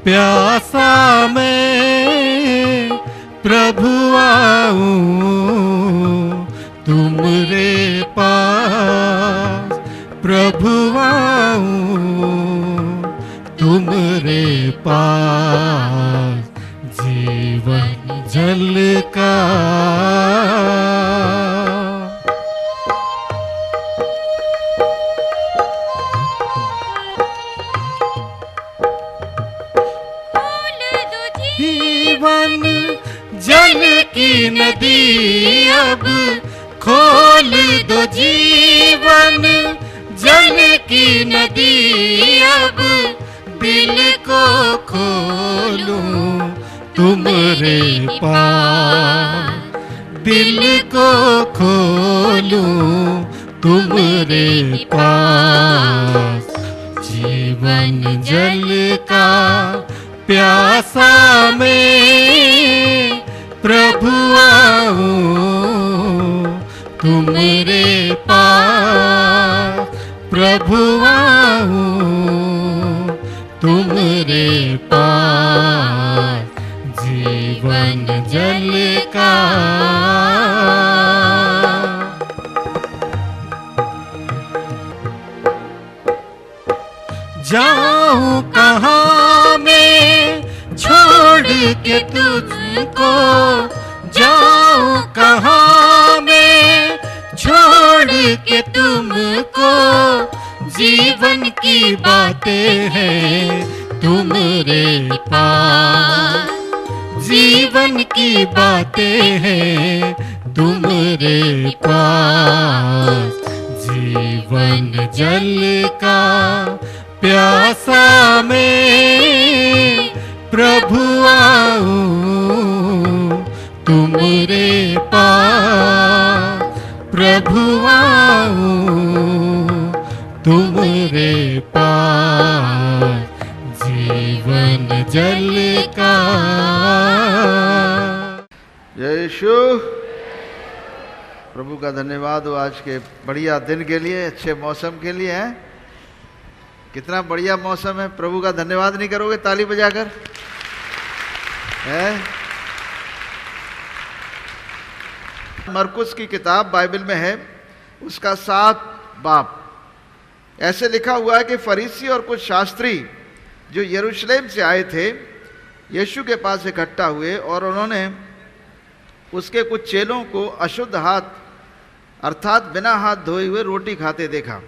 प्यासा मैं प्रभु आऊं तुमरे पास, प्रभु आऊं तुमरे पास, जीवन जल का जीवन जल की नदी अब खोल दो, जीवन जल की नदी अब दिल को खोलूं तुमरे पास, दिल को खोलूं तुमरे पास, जीवन जल का प्यासा मैं प्रभु आऊं तुमरे पास, प्रभु आऊं तुमरे पास, जीवन जल का जाऊं कहाँ मैं छोड़ के तुझको, जाऊं कहाँ मैं छोड़ के तुमको, जीवन की बातें हैं तुमरे पास, जीवन की बातें हैं तुमरे पास, जीवन जल का प्यासा मैं प्रभु आऊं तुमरे पास, प्रभु आऊं तुमरे पास, जीवन जल का। यीशु, प्रभु का धन्यवाद हो आज के बढ़िया दिन के लिए, अच्छे मौसम के लिए। है कितना बढ़िया मौसम है, प्रभु का धन्यवाद नहीं करोगे ताली बजाकर? है मरकुस की किताब बाइबल में है, उसका 7 बाब ऐसे लिखा हुआ है कि फरीसी और कुछ शास्त्री जो यरूशलेम से आए थे यीशु के पास इकट्ठा हुए और उन्होंने उसके कुछ चेलों को अशुद्ध हाथ अर्थात बिना हाथ धोए हुए रोटी खाते देखा,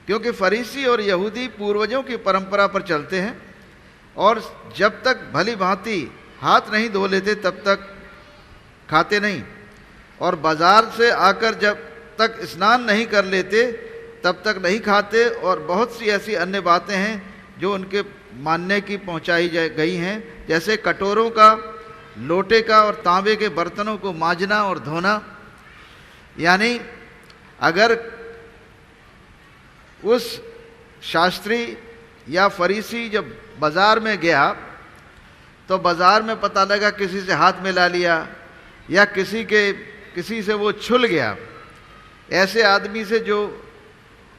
क्योंकि फरीसी और यहूदी पूर्वजों की परंपरा पर चलते हैं और जब तक भली भांति हाथ नहीं धो लेते तब तक खाते नहीं, और बाजार से आकर जब तक स्नान नहीं कर लेते तब तक नहीं खाते, और बहुत सी ऐसी अन्य बातें हैं जो उनके मानने की पहुंचाई गई हैं, जैसे कटोरों का, लोटे का और तांबे के बर्तनों को मांजना और धोना। यानी अगर उस शास्त्री या फरीसी जब बाज़ार में गया तो बाज़ार में पता लगा किसी से हाथ मिला लिया या किसी से वो छुल गया, ऐसे आदमी से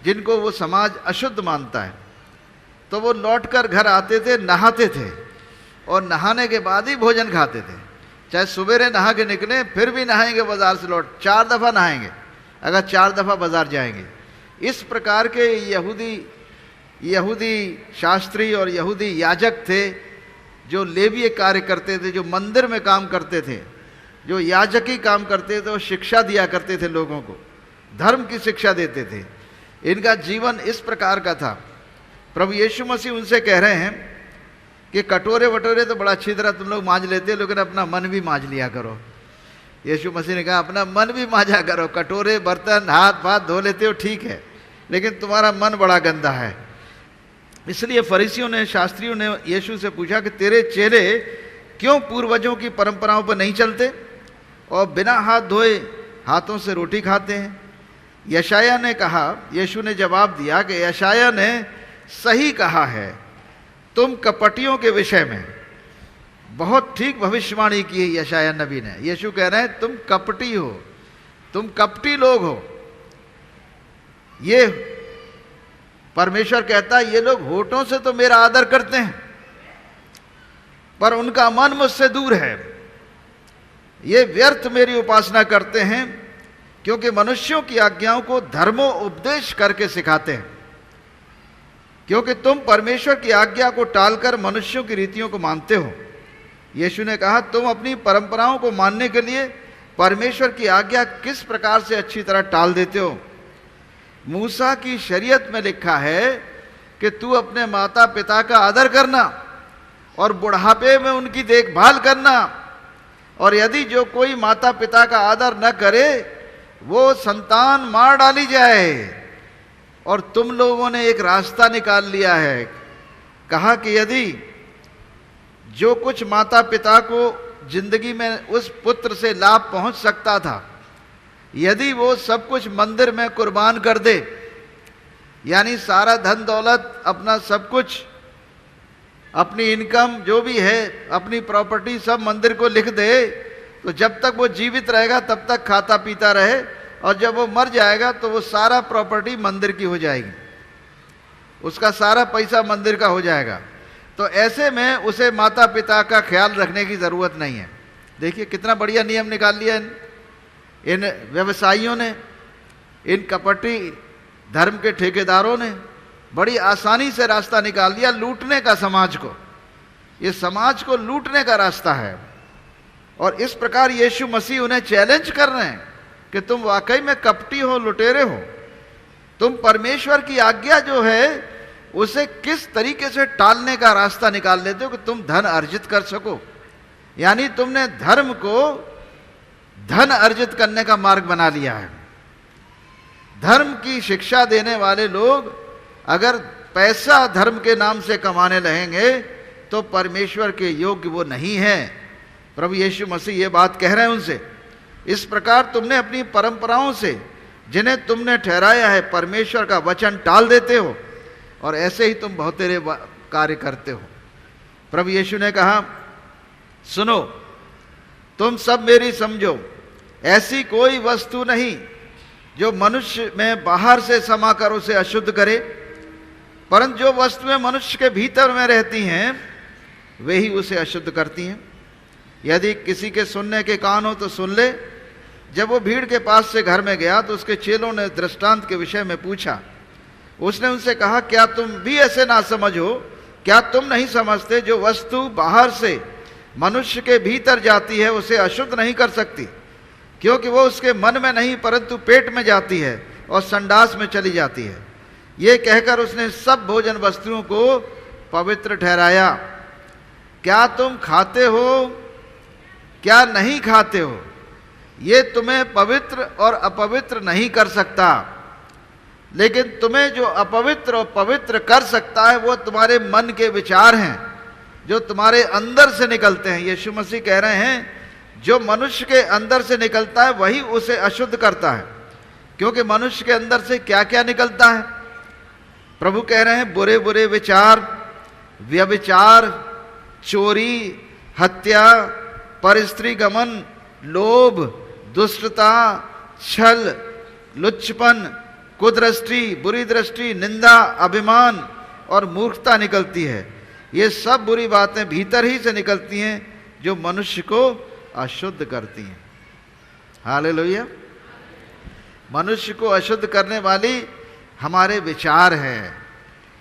जिनको वो समाज अशुद्ध मानता है, तो वो लौटकर घर आते थे, नहाते थे और नहाने के बाद ही भोजन खाते थे। चाहे सवेरे नहा के निकले फिर भी नहाएंगे, बाज़ार से लौट 4 दफ़ा नहाएंगे अगर 4 दफ़ा बाज़ार जाएंगे। इस प्रकार के यहूदी शास्त्री और यहूदी याजक थे जो लेवीय कार्य करते थे, जो मंदिर में काम करते थे, जो याजकी काम करते थे और शिक्षा दिया करते थे, लोगों को धर्म की शिक्षा देते थे। इनका जीवन इस प्रकार का था। प्रभु यीशु मसीह उनसे कह रहे हैं कि कटोरे वटोरे तो बड़ा अच्छी तरह तुम लोग मांज लेते हो, लेकिन अपना मन भी मांज लिया करो। यीशु मसीह ने कहा अपना मन भी मांजा करो, कटोरे बर्तन हाथ पाथ धो लेते हो ठीक है, लेकिन तुम्हारा मन बड़ा गंदा है। इसलिए फरीसियों ने, शास्त्रियों ने यीशु से पूछा कि तेरे चेले क्यों पूर्वजों की परंपराओं पर नहीं चलते और बिना हाथ धोए हाथों से रोटी खाते हैं? यशाया ने कहा, यीशु ने जवाब दिया कि यशाया ने सही कहा है तुम कपटियों के विषय में। बहुत ठीक भविष्यवाणी की है यशाया नबी ने। यीशु कह रहे हैं तुम कपटी हो, तुम कपटी लोग हो। ये परमेश्वर कहता है ये लोग होठों से तो मेरा आदर करते हैं पर उनका मन मुझसे दूर है। ये व्यर्थ मेरी उपासना करते हैं, क्योंकि मनुष्यों की आज्ञाओं को धर्मोपदेश करके सिखाते हैं। क्योंकि तुम परमेश्वर की आज्ञा को टालकर मनुष्यों की रीतियों को मानते हो। यीशु ने कहा, तुम अपनी परंपराओं को मानने के लिए परमेश्वर की आज्ञा किस प्रकार से अच्छी तरह टाल देते हो। मूसा की शरीयत में लिखा है कि तू अपने माता पिता का आदर करना और बुढ़ापे में उनकी देखभाल करना, और यदि जो कोई माता पिता का आदर न करे वो संतान मार डाली जाए। और तुम लोगों ने एक रास्ता निकाल लिया है, कहा कि यदि जो कुछ माता पिता को जिंदगी में उस पुत्र से लाभ पहुंच सकता था, यदि वो सब कुछ मंदिर में कुर्बान कर दे, यानी सारा धन दौलत, अपना सब कुछ, अपनी इनकम जो भी है, अपनी प्रॉपर्टी सब मंदिर को लिख दे, तो जब तक वो जीवित रहेगा तब तक खाता पीता रहे, और जब वो मर जाएगा तो वो सारा प्रॉपर्टी मंदिर की हो जाएगी, उसका सारा पैसा मंदिर का हो जाएगा। तो ऐसे में उसे माता पिता का ख्याल रखने की ज़रूरत नहीं है। देखिए कितना बढ़िया नियम निकाल लिया इन व्यवसायियों ने, इन कपटी धर्म के ठेकेदारों ने बड़ी आसानी से रास्ता निकाल दिया लूटने का समाज को। ये समाज को लूटने का रास्ता है। और इस प्रकार यीशु मसीह उन्हें चैलेंज कर रहे हैं कि तुम वाकई में कपटी हो, लुटेरे हो। तुम परमेश्वर की आज्ञा जो है उसे किस तरीके से टालने का रास्ता निकाल लेते हो कि तुम धन अर्जित कर सको। यानी तुमने धर्म को धन अर्जित करने का मार्ग बना लिया है। धर्म की शिक्षा देने वाले लोग अगर पैसा धर्म के नाम से कमाने लगेंगे तो परमेश्वर के योग्य वो नहीं है। प्रभु यीशु मसीह ये बात कह रहे हैं उनसे। इस प्रकार तुमने अपनी परंपराओं से जिन्हें तुमने ठहराया है परमेश्वर का वचन टाल देते हो, और ऐसे ही तुम बहुतेरे कार्य करते हो। प्रभु यीशु ने कहा, सुनो तुम सब मेरी समझो, ऐसी कोई वस्तु नहीं जो मनुष्य में बाहर से समा कर उसे अशुद्ध करे, परंतु जो वस्तुएं मनुष्य के भीतर में रहती हैं वे ही उसे अशुद्ध करती हैं। यदि किसी के सुनने के कान हो तो सुन ले। जब वो भीड़ के पास से घर में गया तो उसके चेलों ने दृष्टांत के विषय में पूछा। उसने उनसे कहा, क्या तुम भी ऐसे ना समझो? क्या तुम नहीं समझते जो वस्तु बाहर से मनुष्य के भीतर जाती है उसे अशुद्ध नहीं कर सकती, क्योंकि वो उसके मन में नहीं परंतु पेट में जाती है और संडास में चली जाती है। ये कहकर उसने सब भोजन वस्तुओं को पवित्र ठहराया। क्या तुम खाते हो, क्या नहीं खाते हो, ये तुम्हें पवित्र और अपवित्र नहीं कर सकता, लेकिन तुम्हें जो अपवित्र और पवित्र कर सकता है वो तुम्हारे मन के विचार हैं जो तुम्हारे अंदर से निकलते हैं। यीशु मसीह कह रहे हैं जो मनुष्य के अंदर से निकलता है वही उसे अशुद्ध करता है, क्योंकि मनुष्य के अंदर से क्या क्या निकलता है। प्रभु कह रहे हैं बुरे बुरे विचार, व्यभिचार, चोरी, हत्या, परस्त्री गमन, लोभ, दुष्टता, छल, लुच्चपन, कुदृष्टि, बुरी दृष्टि, निंदा, अभिमान और मूर्खता निकलती है। ये सब बुरी बातें भीतर ही से निकलती हैं जो मनुष्य को अशुद्ध करती हैं। हालेलुया। मनुष्य को अशुद्ध करने वाली हमारे विचार हैं।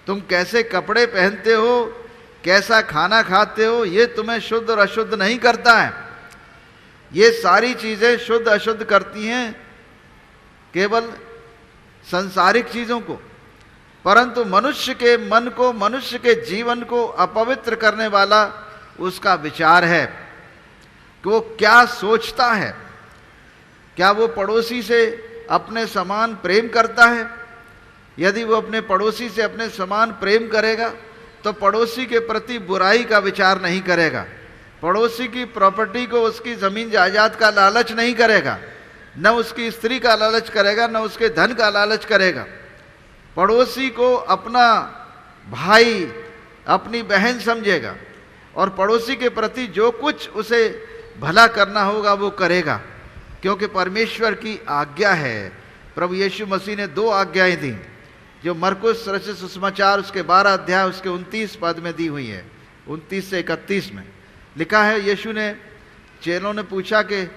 तुम कैसे कपड़े पहनते हो, कैसा खाना खाते हो, ये तुम्हें शुद्ध और अशुद्ध नहीं करता है। ये सारी चीजें शुद्ध अशुद्ध करती हैं केवल संसारिक चीजों को, परंतु मनुष्य के मन को, मनुष्य के जीवन को अपवित्र करने वाला उसका विचार है कि वो क्या सोचता है। क्या वो पड़ोसी से अपने समान प्रेम करता है? यदि वो अपने पड़ोसी से अपने समान प्रेम करेगा तो पड़ोसी के प्रति बुराई का विचार नहीं करेगा, पड़ोसी की प्रॉपर्टी को, उसकी जमीन जायदाद का लालच नहीं करेगा, न उसकी स्त्री का लालच करेगा, न उसके धन का लालच करेगा। पड़ोसी को अपना भाई, अपनी बहन समझेगा और पड़ोसी के प्रति जो कुछ उसे भला करना होगा वो करेगा, क्योंकि परमेश्वर की आज्ञा है। प्रभु यीशु मसीह ने 2 आज्ञाएं दी जो मरकुस रचित सुसमाचार उसके 12 अध्याय उसके 29 पद में दी हुई है, 29 से 31 में। लिखा है यीशु ने, चेलों ने पूछा कि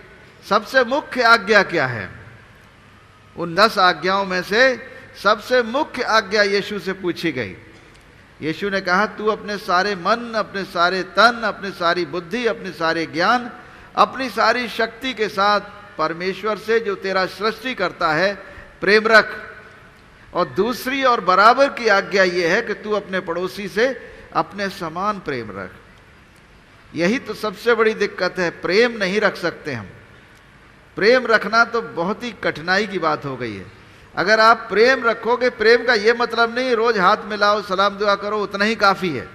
सबसे मुख्य आज्ञा क्या है। उन 10 आज्ञाओं में से सबसे मुख्य आज्ञा यीशु से पूछी गई। यीशु ने कहा, तू अपने सारे मन, अपने सारे तन, अपनी सारी बुद्धि, अपने सारे ज्ञान, अपनी सारी शक्ति के साथ परमेश्वर से जो तेरा सृष्टि करता है प्रेम रख। और दूसरी और बराबर की आज्ञा यह है कि तू अपने पड़ोसी से अपने समान प्रेम रख। यही तो सबसे बड़ी दिक्कत है, प्रेम नहीं रख सकते हम। प्रेम रखना तो बहुत ही कठिनाई की बात हो गई है। अगर आप प्रेम रखोगे, प्रेम का यह मतलब नहीं रोज हाथ मिलाओ, सलाम दुआ करो, उतना ही काफी है।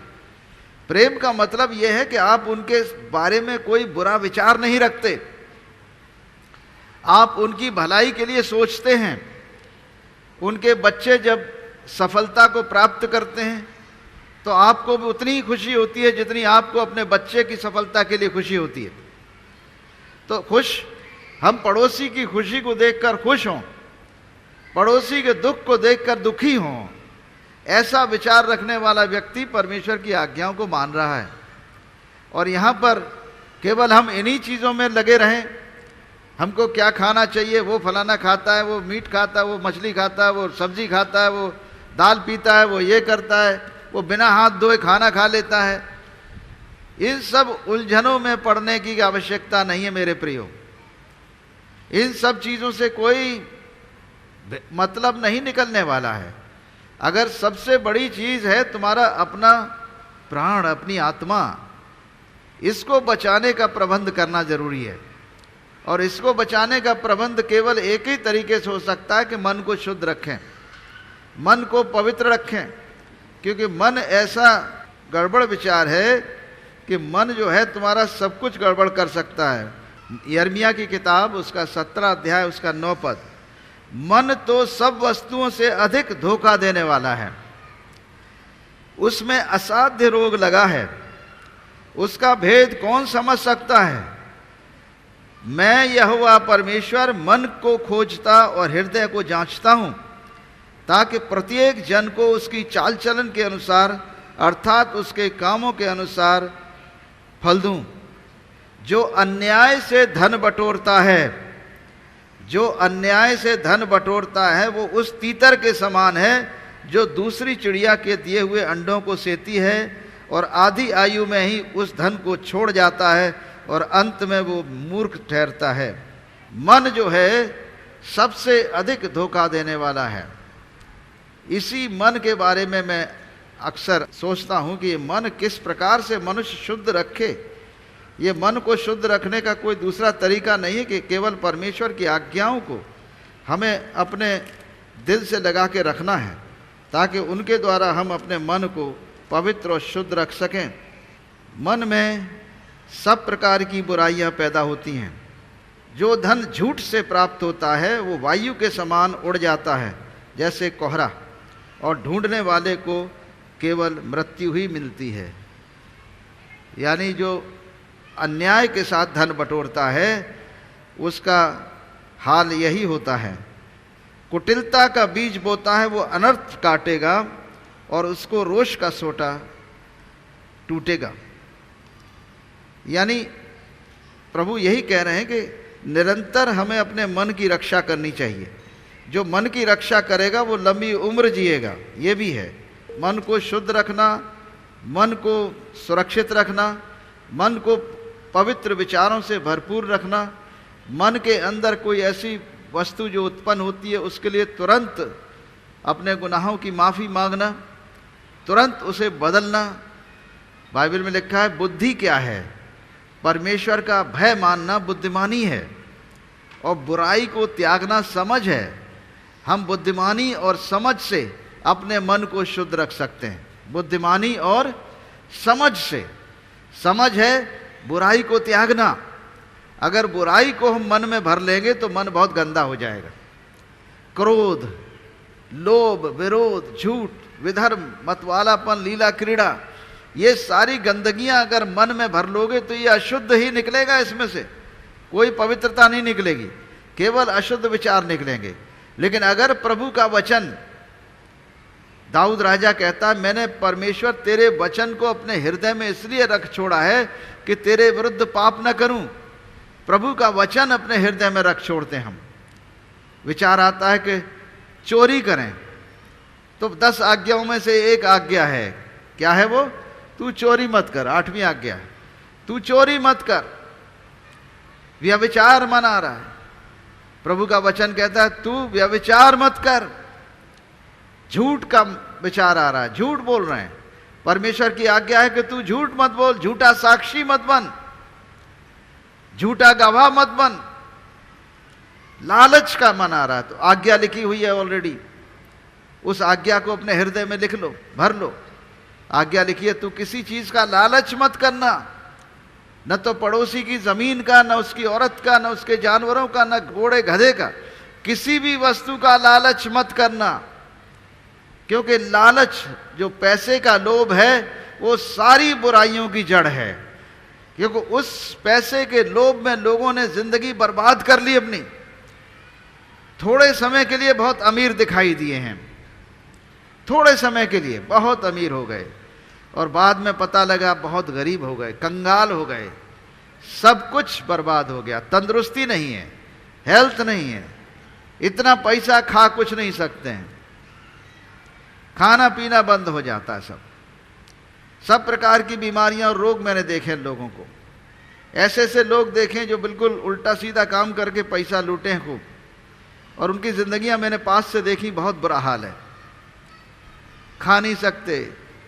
प्रेम का मतलब यह है कि आप उनके बारे में कोई बुरा विचार नहीं रखते, आप उनकी भलाई के लिए सोचते हैं। उनके बच्चे जब सफलता को प्राप्त करते हैं तो आपको भी उतनी ही खुशी होती है जितनी आपको अपने बच्चे की सफलता के लिए खुशी होती है। तो हम पड़ोसी की खुशी को देखकर खुश हों, पड़ोसी के दुख को देखकर दुखी हों, ऐसा विचार रखने वाला व्यक्ति परमेश्वर की आज्ञाओं को मान रहा है। और यहाँ पर केवल हम इन्हीं चीज़ों में लगे रहें, हमको क्या खाना चाहिए, वो फलाना खाता है, वो मीट खाता है, वो मछली खाता है, वो सब्जी खाता है, वो दाल पीता है, वो ये करता है, वो बिना हाथ धोए खाना खा लेता है। इन सब उलझनों में पड़ने की आवश्यकता नहीं है मेरे प्रियो। इन सब चीज़ों से कोई मतलब नहीं निकलने वाला है। अगर सबसे बड़ी चीज़ है तुम्हारा अपना प्राण, अपनी आत्मा, इसको बचाने का प्रबंध करना जरूरी है। और इसको बचाने का प्रबंध केवल एक ही तरीके से हो सकता है कि मन को शुद्ध रखें, मन को पवित्र रखें। क्योंकि मन ऐसा गड़बड़ विचार है कि मन जो है तुम्हारा सब कुछ गड़बड़ कर सकता है। यिर्मयाह की किताब उसका 17 अध्याय उसका 9 पद, मन तो सब वस्तुओं से अधिक धोखा देने वाला है, उसमें असाध्य रोग लगा है, उसका भेद कौन समझ सकता है। मैं यहोवा परमेश्वर मन को खोजता और हृदय को जांचता हूं, ताकि प्रत्येक जन को उसकी चाल चलन के अनुसार अर्थात उसके कामों के अनुसार फल दूं। जो अन्याय से धन बटोरता है, जो अन्याय से धन बटोरता है वो उस तीतर के समान है जो दूसरी चिड़िया के दिए हुए अंडों को सेती है और आधी आयु में ही उस धन को छोड़ जाता है और अंत में वो मूर्ख ठहरता है। मन जो है सबसे अधिक धोखा देने वाला है। इसी मन के बारे में मैं अक्सर सोचता हूँ कि ये मन किस प्रकार से मनुष्य शुद्ध रखे। ये मन को शुद्ध रखने का कोई दूसरा तरीका नहीं है कि केवल परमेश्वर की आज्ञाओं को हमें अपने दिल से लगा के रखना है, ताकि उनके द्वारा हम अपने मन को पवित्र और शुद्ध रख सकें। मन में सब प्रकार की बुराइयां पैदा होती हैं। जो धन झूठ से प्राप्त होता है वो वायु के समान उड़ जाता है जैसे कोहरा, और ढूंढने वाले को केवल मृत्यु ही मिलती है। यानी जो अन्याय के साथ धन बटोरता है उसका हाल यही होता है। कुटिलता का बीज बोता है वो अनर्थ काटेगा और उसको रोष का सोटा टूटेगा। यानी प्रभु यही कह रहे हैं कि निरंतर हमें अपने मन की रक्षा करनी चाहिए। जो मन की रक्षा करेगा वो लंबी उम्र जिएगा। ये भी है, मन को शुद्ध रखना, मन को सुरक्षित रखना, मन को पवित्र विचारों से भरपूर रखना, मन के अंदर कोई ऐसी वस्तु जो उत्पन्न होती है उसके लिए तुरंत अपने गुनाहों की माफ़ी मांगना, तुरंत उसे बदलना। बाइबल में लिखा है बुद्धि क्या है, परमेश्वर का भय मानना बुद्धिमानी है और बुराई को त्यागना समझ है। हम बुद्धिमानी और समझ से अपने मन को शुद्ध रख सकते हैं। बुद्धिमानी और समझ से, समझ है बुराई को त्यागना। अगर बुराई को हम मन में भर लेंगे तो मन बहुत गंदा हो जाएगा। क्रोध, लोभ, विरोध, झूठ, विधर्म, मतवालापन, लीला क्रीड़ा, ये सारी गंदगियां अगर मन में भर लोगे तो ये अशुद्ध ही निकलेगा। इसमें से कोई पवित्रता नहीं निकलेगी, केवल अशुद्ध विचार निकलेंगे। लेकिन अगर प्रभु का वचन दाऊद राजा कहता है, मैंने परमेश्वर तेरे वचन को अपने हृदय में इसलिए रख छोड़ा है कि तेरे विरुद्ध पाप न करूं। प्रभु का वचन अपने हृदय में रख छोड़ते हम। विचार आता है कि चोरी करें, तो 10 आज्ञाओं में से एक आज्ञा है, क्या है वो? तू चोरी मत कर। 8वीं आज्ञा है, तू चोरी मत कर। व्यभिचार मन आ रहा है, प्रभु का वचन कहता है तू व्यभिचार मत कर। झूठ का विचार आ रहा है, झूठ बोल रहे हैं। परमेश्वर की आज्ञा है कि तू झूठ मत बोल, झूठा साक्षी मत बन, झूठा गवाह मत बन। लालच का मन आ रहा है, तो आज्ञा लिखी हुई है ऑलरेडी, उस आज्ञा को अपने हृदय में लिख लो, भर लो। आज्ञा लिखिए, तू किसी चीज का लालच मत करना, न तो पड़ोसी की जमीन का, न उसकी औरत का, न उसके जानवरों का, न घोड़े गधे का, किसी भी वस्तु का लालच मत करना। क्योंकि लालच, जो पैसे का लोभ है, वो सारी बुराइयों की जड़ है। क्योंकि उस पैसे के लोभ में लोगों ने जिंदगी बर्बाद कर ली अपनी। थोड़े समय के लिए बहुत अमीर दिखाई दिए हैं, थोड़े समय के लिए बहुत अमीर हो गए, और बाद में पता लगा बहुत गरीब हो गए, कंगाल हो गए, सब कुछ बर्बाद हो गया। तंदुरुस्ती नहीं है, हेल्थ नहीं है, इतना पैसा खा कुछ नहीं सकते हैं, खाना पीना बंद हो जाता है, सब प्रकार की बीमारियां और रोग मैंने देखे लोगों को। ऐसे ऐसे लोग देखें जो बिल्कुल उल्टा सीधा काम करके पैसा लूटे हैं खूब, और उनकी जिंदगियां मैंने पास से देखी, बहुत बुरा हाल है। खा नहीं सकते,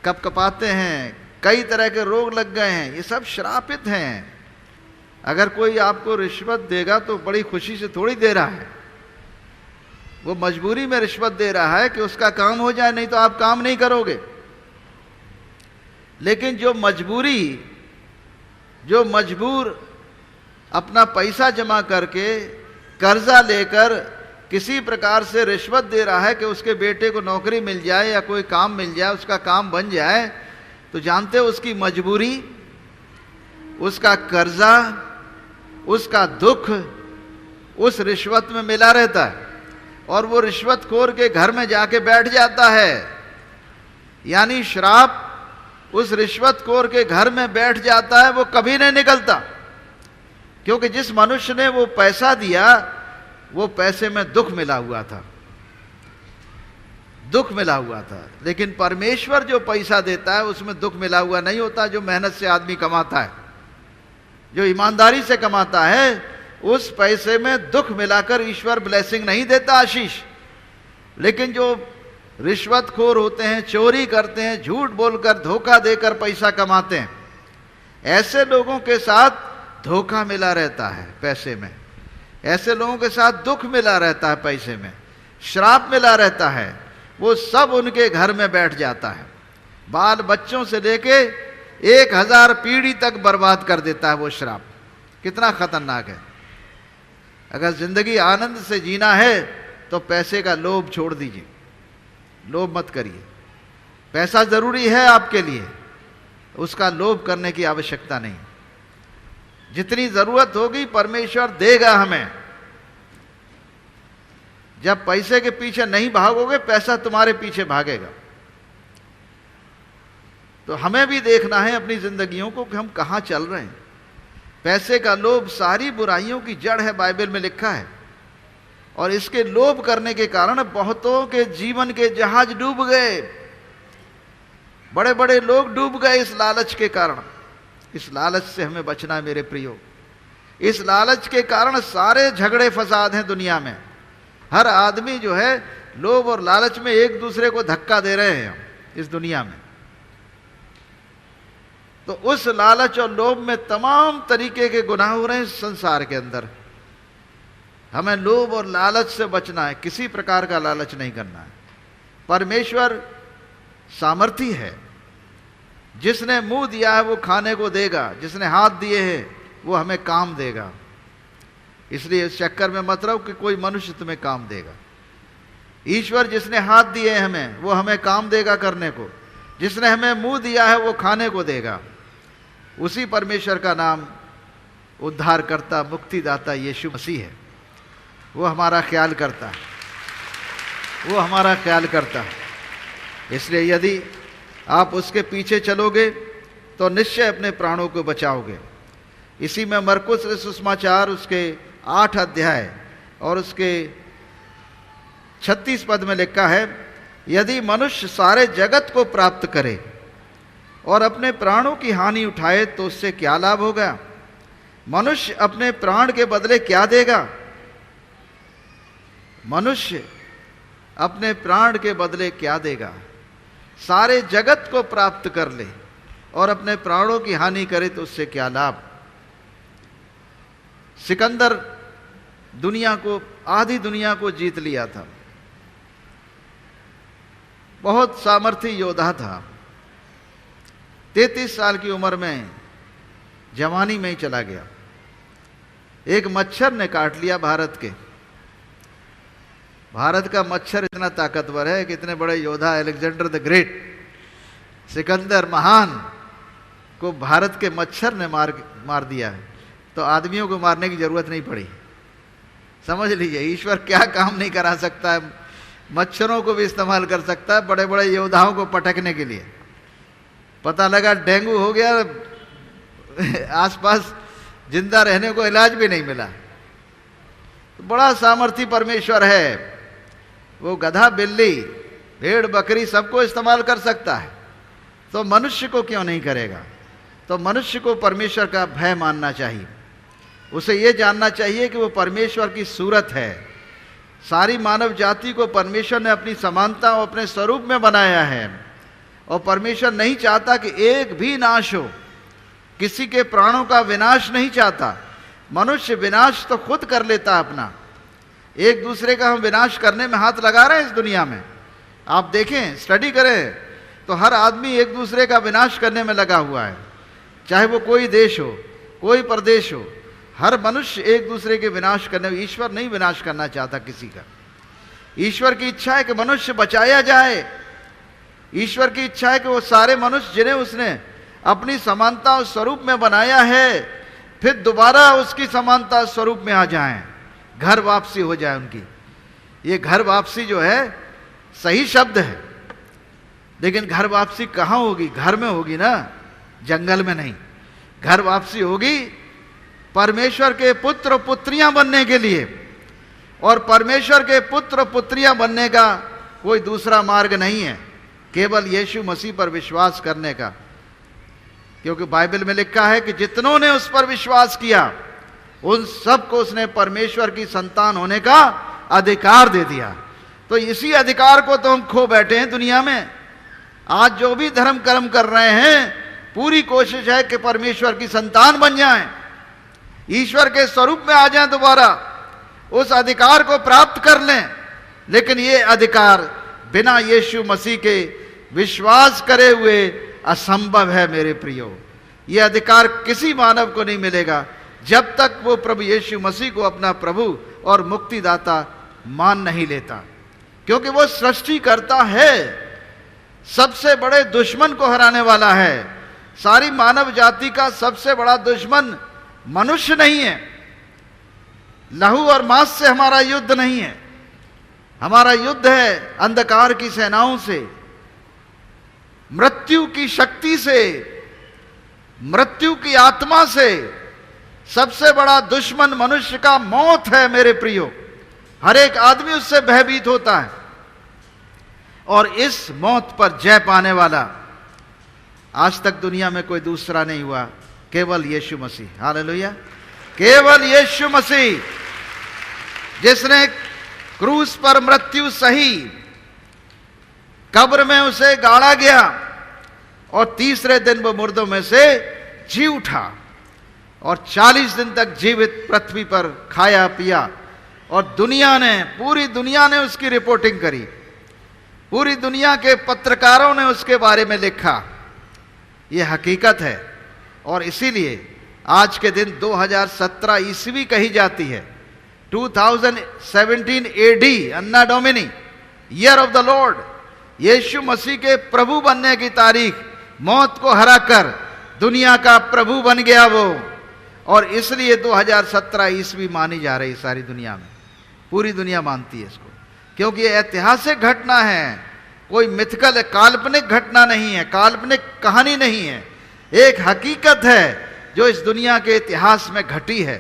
कपकपाते हैं, कई तरह के रोग लग गए हैं, ये सब श्रापित हैं। अगर कोई आपको रिश्वत देगा तो बड़ी खुशी से थोड़ी दे रहा है, वो मजबूरी में रिश्वत दे रहा है कि उसका काम हो जाए, नहीं तो आप काम नहीं करोगे। लेकिन जो मजबूर अपना पैसा जमा करके कर्जा लेकर किसी प्रकार से रिश्वत दे रहा है कि उसके बेटे को नौकरी मिल जाए या कोई काम मिल जाए, उसका काम बन जाए, तो जानते हो उसकी मजबूरी, उसका कर्जा, उसका दुख उस रिश्वत में मिला रहता है, और वो रिश्वतखोर के घर में जाके बैठ जाता है। यानी श्राप उस रिश्वतखोर के घर में बैठ जाता है, वो कभी नहीं निकलता। क्योंकि जिस मनुष्य ने वो पैसा दिया, वो पैसे में दुख मिला हुआ था, दुख मिला हुआ था। लेकिन परमेश्वर जो पैसा देता है उसमें दुख मिला हुआ नहीं होता। जो मेहनत से आदमी कमाता है, जो ईमानदारी से कमाता है, उस पैसे में दुख मिलाकर ईश्वर ब्लेसिंग नहीं देता, आशीष। लेकिन जो रिश्वतखोर होते हैं, चोरी करते हैं, झूठ बोलकर, धोखा देकर पैसा कमाते हैं, ऐसे लोगों के साथ धोखा मिला रहता है पैसे में, ऐसे लोगों के साथ दुख मिला रहता है पैसे में, श्राप मिला रहता है। वो सब उनके घर में बैठ जाता है, बाल बच्चों से लेके 1000 पीढ़ी तक बर्बाद कर देता है वो श्राप। कितना खतरनाक है। अगर जिंदगी आनंद से जीना है तो पैसे का लोभ छोड़ दीजिए, लोभ मत करिए। पैसा जरूरी है आपके लिए, उसका लोभ करने की आवश्यकता नहीं। जितनी जरूरत होगी परमेश्वर देगा हमें। जब पैसे के पीछे नहीं भागोगे, पैसा तुम्हारे पीछे भागेगा। तो हमें भी देखना है अपनी जिंदगियों को कि हम कहां चल रहे हैं। पैसे का लोभ सारी बुराइयों की जड़ है, बाइबल में लिखा है। और इसके लोभ करने के कारण बहुतों के जीवन के जहाज डूब गए, बड़े बड़े लोग डूब गए इस लालच के कारण। इस लालच से हमें बचना है मेरे प्रियो। इस लालच के कारण सारे झगड़े फसाद हैं दुनिया में। हर आदमी जो है लोभ और लालच में एक दूसरे को धक्का दे रहे हैं इस दुनिया में। तो उस लालच और लोभ में तमाम तरीके के गुनाह हो रहे हैं संसार के अंदर। हमें लोभ और लालच से बचना है, किसी प्रकार का लालच नहीं करना है। परमेश्वर सामर्थी है, जिसने मुंह दिया है वो खाने को देगा, जिसने हाथ दिए हैं वो हमें काम देगा। इसलिए इस चक्कर में मत रहो कि कोई मनुष्य तुम्हें काम देगा। ईश्वर जिसने हाथ दिए हैं हमें, वो हमें काम देगा करने को। जिसने हमें मुंह दिया है वो खाने को देगा। उसी परमेश्वर का नाम उद्धारकर्ता, मुक्तिदाता यीशु मसीह है। वो हमारा ख्याल करता है, वो हमारा ख्याल करता है। इसलिए यदि आप उसके पीछे चलोगे तो निश्चय अपने प्राणों को बचाओगे। इसी में मरकुस सुसमाचार उसके 8 अध्याय और उसके 36 पद में लिखा है, यदि मनुष्य सारे जगत को प्राप्त करे और अपने प्राणों की हानि उठाए तो उससे क्या लाभ होगा? मनुष्य अपने प्राण के बदले क्या देगा? मनुष्य अपने प्राण के बदले क्या देगा? सारे जगत को प्राप्त कर ले और अपने प्राणों की हानि करे तो उससे क्या लाभ? सिकंदर दुनिया को, आधी दुनिया को जीत लिया था, बहुत सामर्थी योद्धा था, 33 साल की उम्र में जवानी में ही चला गया। एक मच्छर ने काट लिया भारत के। भारत का मच्छर इतना ताकतवर है कि इतने बड़े योद्धा अलेक्जेंडर द ग्रेट, सिकंदर महान को भारत के मच्छर ने मार दिया है, तो आदमियों को मारने की जरूरत नहीं पड़ी। समझ लीजिए ईश्वर क्या काम नहीं करा सकता है, मच्छरों को भी इस्तेमाल कर सकता है बड़े बड़े योद्धाओं को पटकने के लिए। पता लगा डेंगू हो गया, आसपास जिंदा रहने को इलाज भी नहीं मिला। तो बड़ा सामर्थी परमेश्वर है, वो गधा बिल्ली भेड़ बकरी सबको इस्तेमाल कर सकता है, तो मनुष्य को क्यों नहीं करेगा? तो मनुष्य को परमेश्वर का भय मानना चाहिए, उसे ये जानना चाहिए कि वो परमेश्वर की सूरत है। सारी मानव जाति को परमेश्वर ने अपनी समानता और अपने स्वरूप में बनाया है, और परमेश्वर नहीं चाहता कि एक भी नाश हो, किसी के प्राणों का विनाश नहीं चाहता। मनुष्य विनाश तो खुद कर लेता अपना, एक दूसरे का हम विनाश करने में हाथ लगा रहे हैं इस दुनिया में। आप देखें, स्टडी करें तो हर आदमी एक दूसरे का विनाश करने में लगा हुआ है, चाहे वो कोई देश हो कोई प्रदेश हो, हर मनुष्य एक दूसरे के विनाश करने में। ईश्वर नहीं विनाश करना चाहता किसी का। ईश्वर की इच्छा है कि मनुष्य बचाया जाए। ईश्वर की इच्छा है कि वो सारे मनुष्य जिन्हें उसने अपनी समानता और स्वरूप में बनाया है, फिर दोबारा उसकी समानता स्वरूप में आ जाएं, घर वापसी हो जाए उनकी। ये घर वापसी जो है सही शब्द है, लेकिन घर वापसी कहाँ होगी? घर में होगी ना, जंगल में नहीं। घर वापसी होगी परमेश्वर के पुत्र पुत्रियां बनने के लिए, और परमेश्वर के पुत्र पुत्रियां बनने का कोई दूसरा मार्ग नहीं है, केवल यीशु मसीह पर विश्वास करने का। क्योंकि बाइबल में लिखा है कि जितनों ने उस पर विश्वास किया उन सबको उसने परमेश्वर की संतान होने का अधिकार दे दिया। तो इसी अधिकार को तो हम खो बैठे हैं दुनिया में। आज जो भी धर्म कर्म कर रहे हैं, पूरी कोशिश है कि परमेश्वर की संतान बन जाएं, ईश्वर के स्वरूप में आ जाएं, दोबारा उस अधिकार को प्राप्त कर लें। लेकिन ये अधिकार बिना यीशु मसीह के विश्वास करे हुए असंभव है मेरे प्रियो। ये अधिकार किसी मानव को नहीं मिलेगा जब तक वो प्रभु यीशु मसीह को अपना प्रभु और मुक्तिदाता मान नहीं लेता, क्योंकि वो सृष्टिकर्ता है, सबसे बड़े दुश्मन को हराने वाला है। सारी मानव जाति का सबसे बड़ा दुश्मन मनुष्य नहीं है। लहू और मांस से हमारा युद्ध नहीं है, हमारा युद्ध है अंधकार की सेनाओं से, मृत्यु की शक्ति से, मृत्यु की आत्मा से। सबसे बड़ा दुश्मन मनुष्य का मौत है मेरे प्रियो। हर एक आदमी उससे भयभीत होता है, और इस मौत पर जय पाने वाला आज तक दुनिया में कोई दूसरा नहीं हुआ, केवल यीशु मसीह। हालेलुया। केवल यीशु मसीह, जिसने क्रूस पर मृत्यु सही, कब्र में उसे गाड़ा गया और तीसरे दिन वो मुर्दों में से जी उठा, और 40 दिन तक जीवित पृथ्वी पर खाया पिया, और दुनिया ने, पूरी दुनिया ने उसकी रिपोर्टिंग करी, पूरी दुनिया के पत्रकारों ने उसके बारे में लिखा। ये हकीकत है, और इसीलिए आज के दिन 2017 ईस्वी कही जाती है। 2017 AD, anno domini, year of the lord, यीशु मसीह के प्रभु बनने की तारीख। मौत को हराकर दुनिया का प्रभु बन गया वो, और इसलिए 2017 ईस्वी मानी जा रही सारी दुनिया में। पूरी दुनिया मानती है इसको, क्योंकि ये ऐतिहासिक घटना है। कोई मिथिकल काल्पनिक घटना नहीं है, काल्पनिक कहानी नहीं है, एक हकीकत है जो इस दुनिया के इतिहास में घटी है,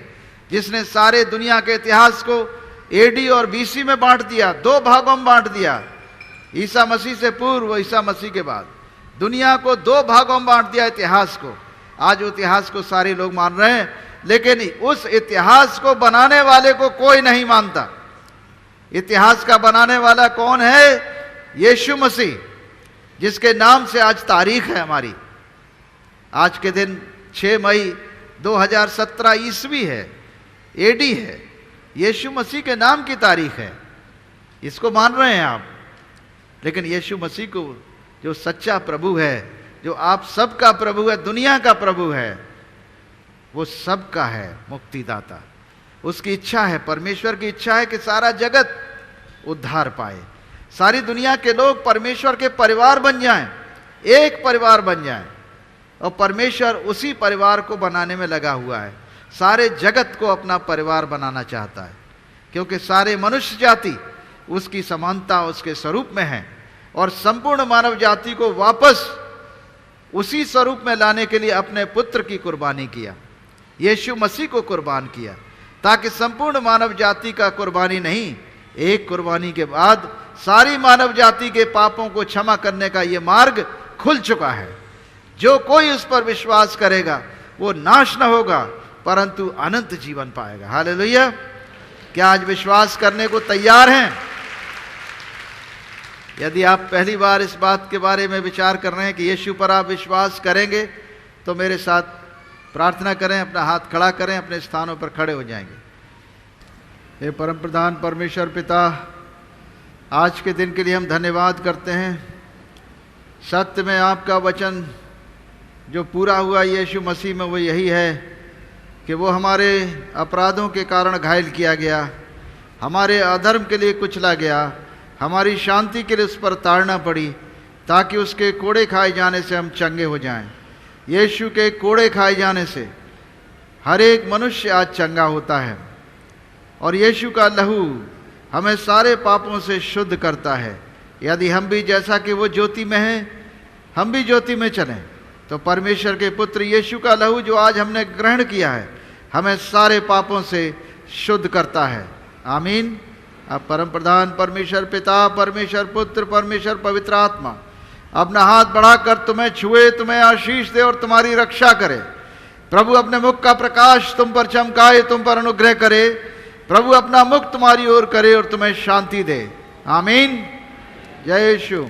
जिसने सारे दुनिया के इतिहास को एडी और बीसी में बांट दिया, दो भागों में बांट दिया। ईसा मसीह से पूर्व, ईसा मसीह के बाद दुनिया को दो भागों में बांट दिया इतिहास को। आज इतिहास को सारे लोग मान रहे हैं, लेकिन उस इतिहास को बनाने वाले को कोई नहीं मानता। इतिहास का बनाने वाला कौन है? यीशु मसीह, जिसके नाम से आज तारीख है हमारी। आज के दिन 6 मई 2017 ईस्वी है, एडी है, यीशु मसीह के नाम की तारीख है। इसको मान रहे हैं आप, लेकिन यीशु मसीह को जो सच्चा प्रभु है, जो आप सबका प्रभु है, दुनिया का प्रभु है, वो सबका है मुक्तिदाता। उसकी इच्छा है, परमेश्वर की इच्छा है कि सारा जगत उद्धार पाए, सारी दुनिया के लोग परमेश्वर के परिवार बन जाएं, एक परिवार बन जाएं। और परमेश्वर उसी परिवार को बनाने में लगा हुआ है, सारे जगत को अपना परिवार बनाना चाहता है, क्योंकि सारे मनुष्य जाति उसकी समानता, उसके स्वरूप में है। और संपूर्ण मानव जाति को वापस उसी स्वरूप में लाने के लिए अपने पुत्र की कुर्बानी किया, यीशु मसीह को कुर्बान किया, ताकि संपूर्ण मानव जाति का कुर्बानी नहीं, एक कुर्बानी के बाद सारी मानव जाति के पापों को क्षमा करने का यह मार्ग खुल चुका है। जो कोई उस पर विश्वास करेगा वो नाश न होगा, परंतु अनंत जीवन पाएगा। हालेलुया! क्या आज विश्वास करने को तैयार हैं? यदि आप पहली बार इस बात के बारे में विचार कर रहे हैं कि यीशु पर आप विश्वास करेंगे, तो मेरे साथ प्रार्थना करें, अपना हाथ खड़ा करें, अपने स्थानों पर खड़े हो जाएंगे। हे परम प्रधान परमेश्वर पिता, आज के दिन के लिए हम धन्यवाद करते हैं। सत्य में आपका वचन जो पूरा हुआ यीशु मसीह में, वो यही है कि वो हमारे अपराधों के कारण घायल किया गया, हमारे अधर्म के लिए कुचला गया, हमारी शांति के लिए उस पर ताड़ना पड़ी, ताकि उसके कोड़े खाए जाने से हम चंगे हो जाएं। यीशु के कोड़े खाए जाने से हर एक मनुष्य आज चंगा होता है, और यीशु का लहू हमें सारे पापों से शुद्ध करता है। यदि हम भी जैसा कि वो ज्योति में हैं, हम भी ज्योति में चलें, तो परमेश्वर के पुत्र यीशु का लहू जो आज हमने ग्रहण किया है, हमें सारे पापों से शुद्ध करता है। आमीन। अब परम प्रधान परमेश्वर पिता, परमेश्वर पुत्र, परमेश्वर पवित्र आत्मा अपना हाथ बढ़ाकर तुम्हें छुए, तुम्हें आशीष दे और तुम्हारी रक्षा करे। प्रभु अपने मुख का प्रकाश तुम पर चमकाए, तुम पर अनुग्रह करे। प्रभु अपना मुख तुम्हारी ओर करे और तुम्हें शांति दे। आमीन। जय यीशु।